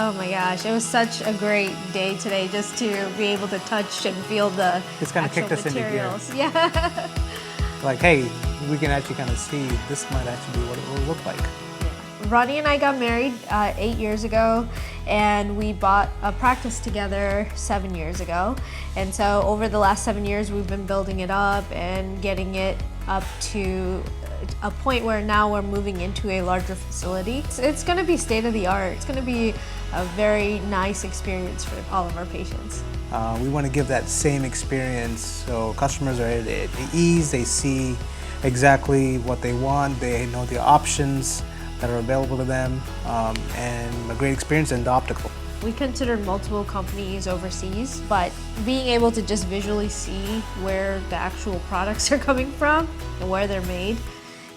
Oh my gosh, it was such a great day today just to be able to touch and feel the It's kind of actual kicked us into gear. materials. Yeah. Like, hey, we can actually kind of see this might actually be what it will look like. Rony and I got married 8 years ago, and we bought a practice together 7 years ago. And so over the last 7 years, we've been building it up and getting it up to a point where now we're moving into a larger facility. It's going to be state of the art. It's going to be a very nice experience for all of our patients. We want to give that same experience so customers are at ease, they see exactly what they want, they know the options that are available to them, and a great experience in the optical. We considered multiple companies overseas, but being able to just visually see where the actual products are coming from and where they're made,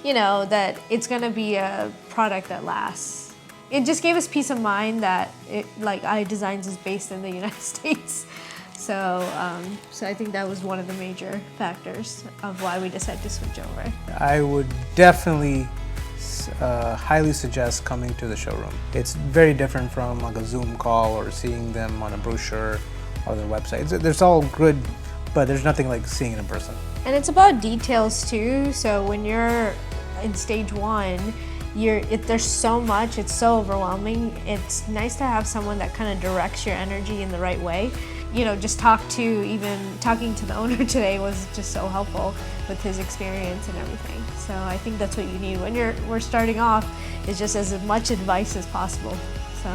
you know, that it's gonna be a product that lasts. It just gave us peace of mind that like iDesigns is based in the United States. So I think that was one of the major factors of why we decided to switch over. I would definitely highly suggest coming to the showroom. It's very different from like a Zoom call or seeing them on a brochure or their website. It's all good, but there's nothing like seeing it in person. And it's about details too. So when you're in stage one, there's so much, it's so overwhelming. It's nice to have someone that kind of directs your energy in the right way. You know, just even talking to the owner today was just so helpful with his experience and everything. So I think that's what you need when we're starting off, is just as much advice as possible. So.